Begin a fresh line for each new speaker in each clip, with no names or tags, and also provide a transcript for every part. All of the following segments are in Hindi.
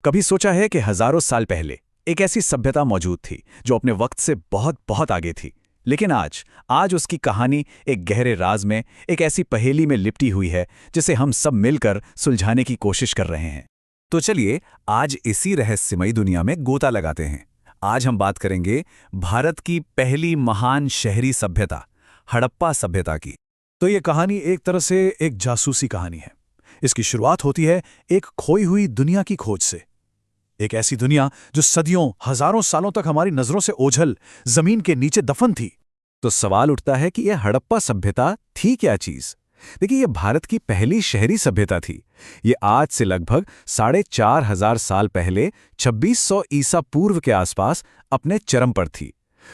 कभी सोचा है कि हजारों साल पहले एक ऐसी सभ्यता मौजूद थी जो अपने वक्त से बहुत बहुत आगे थी, लेकिन आज आज उसकी कहानी एक गहरे राज में, एक ऐसी पहेली में लिपटी हुई है जिसे हम सब मिलकर सुलझाने की कोशिश कर रहे हैं। तो चलिए आज इसी रहस्यमयी दुनिया में गोता लगाते हैं। आज हम बात करेंगे भारत की पहली महान शहरी सभ्यता, हड़प्पा सभ्यता की। तो ये कहानी एक तरह से एक जासूसी कहानी है। इसकी शुरुआत होती है एक खोई हुई दुनिया की खोज से। एक ऐसी दुनिया जो सदियों, हजारों सालों तक हमारी नजरों से ओझल, जमीन के नीचे दफन थी। तो सवाल उठता है कि यह हड़प्पा सभ्यता थी क्या चीज? देखिए, यह भारत की पहली शहरी सभ्यता थी। ये आज से लगभग 4,500 साल पहले 2600 ईसा पूर्व के आसपास अपने चरम पर थी।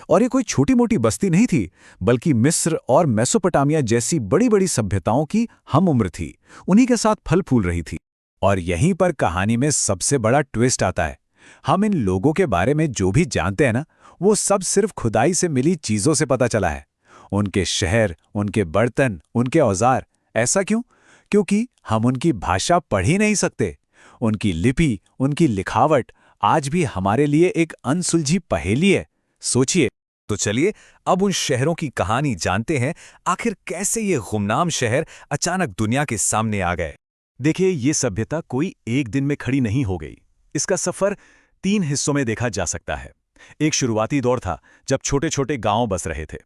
और ये कोई छोटी मोटी बस्ती नहीं थी, बल्कि मिस्र और मेसोपोटामिया जैसी बड़ी बड़ी सभ्यताओं की हम उम्र थी। उन्हीं के साथ फल फूल रही थी। और यहीं पर कहानी में सबसे बड़ा ट्विस्ट आता है। हम इन लोगों के बारे में जो भी जानते हैं ना, वो सब सिर्फ खुदाई से मिली चीजों से पता चला है। उनके शहर, उनके बर्तन, उनके औजार। ऐसा क्यों? क्योंकि हम उनकी भाषा पढ़ ही नहीं सकते। उनकी लिपि, उनकी लिखावट आज भी हमारे लिए एक अनसुलझी पहेली है। सोचिए। तो चलिए अब उन शहरों की कहानी जानते हैं। आखिर कैसे ये गुमनाम शहर अचानक दुनिया के सामने आ गए। देखिए, ये सभ्यता कोई एक दिन में खड़ी नहीं हो गई। इसका सफर 3 हिस्सों में देखा जा सकता है। एक शुरुआती दौर था जब छोटे छोटे गांव बस रहे थे।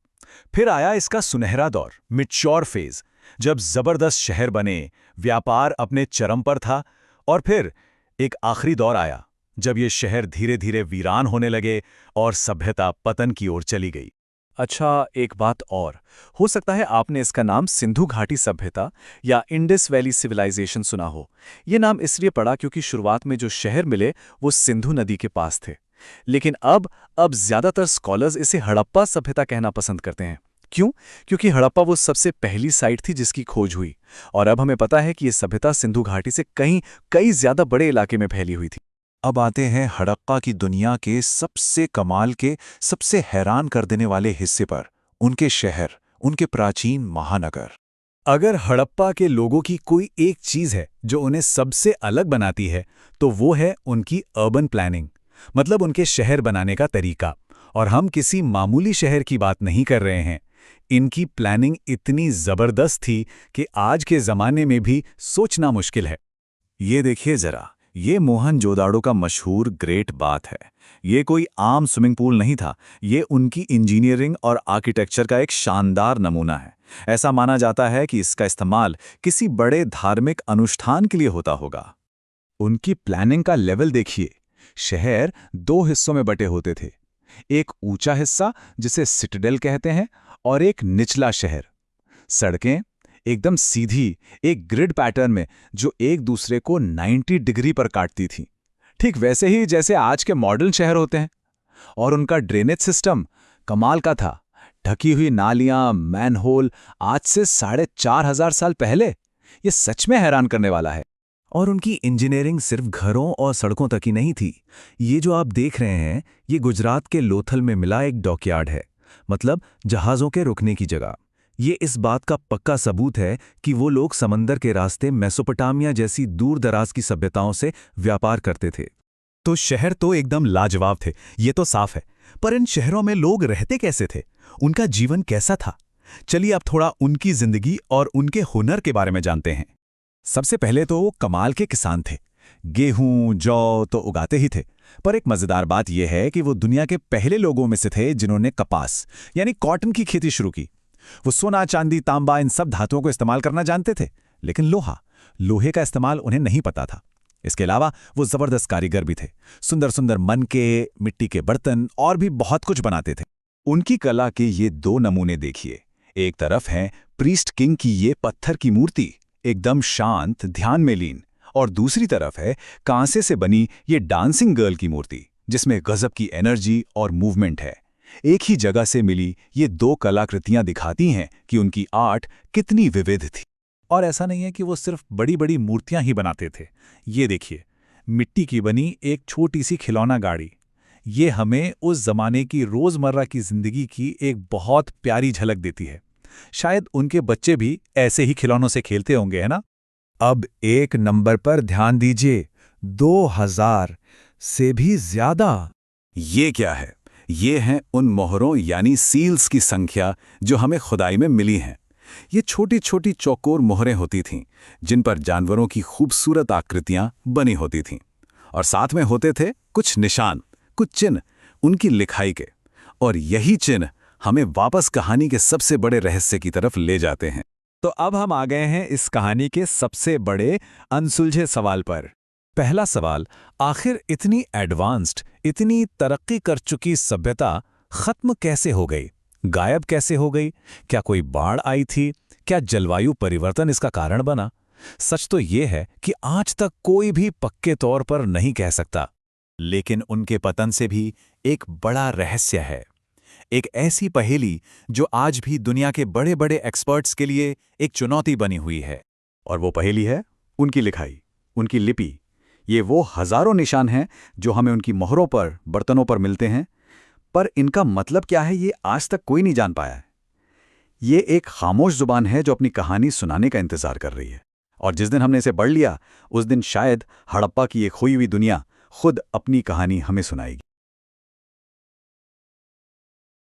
फिर आया इसका सुनहरा दौर, मैच्योर फेज, जब जबरदस्त शहर बने, व्यापार अपने चरम पर था। और फिर एक आखिरी दौर आया जब ये शहर धीरे धीरे वीरान होने लगे और सभ्यता पतन की ओर चली गई। अच्छा, एक बात और, हो सकता है आपने इसका नाम सिंधु घाटी सभ्यता या इंडस वैली सिविलाइजेशन सुना हो। ये नाम इसलिए पड़ा क्योंकि शुरुआत में जो शहर मिले वो सिंधु नदी के पास थे। लेकिन अब ज्यादातर स्कॉलर्स इसे हड़प्पा सभ्यता कहना पसंद करते हैं। क्यों? क्योंकि हड़प्पा वो सबसे पहली साइट थी जिसकी खोज हुई। और अब हमें पता है कि ये सभ्यता सिंधु घाटी से कई ज्यादा बड़े इलाके में फैली हुई थी। अब आते हैं हड़प्पा की दुनिया के सबसे कमाल के, सबसे हैरान कर देने वाले हिस्से पर, उनके शहर, उनके प्राचीन महानगर। अगर हड़प्पा के लोगों की कोई एक चीज है जो उन्हें सबसे अलग बनाती है, तो वो है उनकी अर्बन प्लानिंग, मतलब उनके शहर बनाने का तरीका। और हम किसी मामूली शहर की बात नहीं कर रहे हैं। इनकी प्लानिंग इतनी जबरदस्त थी कि आज के जमाने में भी सोचना मुश्किल है। ये देखिए जरा, ये मोहनजोदाड़ो का मशहूर ग्रेट बाथ है। ये कोई आम स्विमिंग पूल नहीं था। ये उनकी इंजीनियरिंग और आर्किटेक्चर का एक शानदार नमूना है। ऐसा माना जाता है कि इसका इस्तेमाल किसी बड़े धार्मिक अनुष्ठान के लिए होता होगा। उनकी प्लानिंग का लेवल देखिए। शहर 2 हिस्सों में बटे होते थे। एक ऊंचा हिस्सा जिसे सिटाडेल कहते हैं, और एक निचला शहर। सड़कें एकदम सीधी, एक ग्रिड पैटर्न में, जो एक दूसरे को 90 डिग्री पर काटती थी। ठीक वैसे ही जैसे आज के मॉडर्न शहर होते हैं। और उनका ड्रेनेज सिस्टम कमाल का था। ढकी हुई नालियां, मैनहोल, आज से 4,500 साल पहले। ये सच में हैरान करने वाला है। और उनकी इंजीनियरिंग सिर्फ घरों और सड़कों तक ही नहीं थी। ये जो आप देख रहे हैं, ये गुजरात के लोथल में मिला एक डॉकयार्ड है, मतलब जहाज़ों के रुकने की जगह। ये इस बात का पक्का सबूत है कि वो लोग समंदर के रास्ते मेसोपोटामिया जैसी दूर दराज की सभ्यताओं से व्यापार करते थे। तो शहर तो एकदम लाजवाब थे, ये तो साफ है। पर इन शहरों में लोग रहते कैसे थे? उनका जीवन कैसा था? चलिए अब थोड़ा उनकी जिंदगी और उनके हुनर के बारे में जानते हैं। सबसे पहले तो वो कमाल के किसान थे। गेहूं, जौ तो उगाते ही थे। पर एक मजेदार बात यह है कि वो दुनिया के पहले लोगों में से थे जिन्होंने कपास यानी कॉटन की खेती शुरू की। वो सोना, चांदी, तांबा, इन सब धातुओं को इस्तेमाल करना जानते थे, लेकिन लोहे का इस्तेमाल उन्हें नहीं पता था। इसके अलावा वो जबरदस्त कारीगर भी थे। सुंदर सुंदर मनके, मिट्टी के बर्तन और भी बहुत कुछ बनाते थे। उनकी कला के ये 2 नमूने देखिए। एक तरफ है प्रीस्ट किंग की ये पत्थर की मूर्ति, एकदम शांत, ध्यान में लीन। और दूसरी तरफ है कांसे से बनी ये डांसिंग गर्ल की मूर्ति, जिसमें गजब की एनर्जी और मूवमेंट है। एक ही जगह से मिली ये 2 कलाकृतियां दिखाती हैं कि उनकी आर्ट कितनी विविध थी। और ऐसा नहीं है कि वो सिर्फ बड़ी बड़ी मूर्तियां ही बनाते थे। ये देखिए, मिट्टी की बनी एक छोटी सी खिलौना गाड़ी। ये हमें उस जमाने की रोजमर्रा की जिंदगी की एक बहुत प्यारी झलक देती है। शायद उनके बच्चे भी ऐसे ही खिलौनों से खेलते होंगे, है ना? अब एक नंबर पर ध्यान दीजिए,
2000 से भी ज्यादा।
ये क्या है? ये हैं उन मोहरों यानी सील्स की संख्या जो हमें खुदाई में मिली हैं। ये छोटी छोटी चौकोर मोहरें होती थीं जिन पर जानवरों की खूबसूरत आकृतियां बनी होती थीं, और साथ में होते थे कुछ निशान, कुछ चिन्ह उनकी लिखाई के। और यही चिन्ह हमें वापस कहानी के सबसे बड़े रहस्य की तरफ ले जाते हैं।
तो अब हम आ गए हैं इस कहानी के सबसे बड़े अनसुलझे सवाल पर। पहला सवाल, आखिर इतनी एडवांस्ड, इतनी तरक्की कर चुकी सभ्यता खत्म कैसे हो गई? गायब कैसे हो गई? क्या कोई बाढ़ आई थी? क्या जलवायु परिवर्तन इसका कारण बना? सच तो ये है कि आज तक कोई भी पक्के तौर पर नहीं कह सकता। लेकिन उनके पतन से भी एक बड़ा रहस्य है, एक ऐसी पहेली जो आज भी दुनिया के बड़े बड़े एक्सपर्ट्स के लिए एक चुनौती बनी हुई है।
और वो पहेली है उनकी लिखाई, उनकी लिपि। ये वो हजारों निशान हैं जो हमें उनकी मोहरों पर, बर्तनों पर मिलते हैं, पर इनका मतलब क्या है ये आज तक कोई नहीं जान पाया है। ये एक खामोश जुबान है जो अपनी कहानी सुनाने का इंतजार कर रही है। और जिस दिन हमने इसे पढ़ लिया, उस दिन शायद हड़प्पा की एक खोई हुई दुनिया खुद अपनी कहानी हमें सुनाएगी।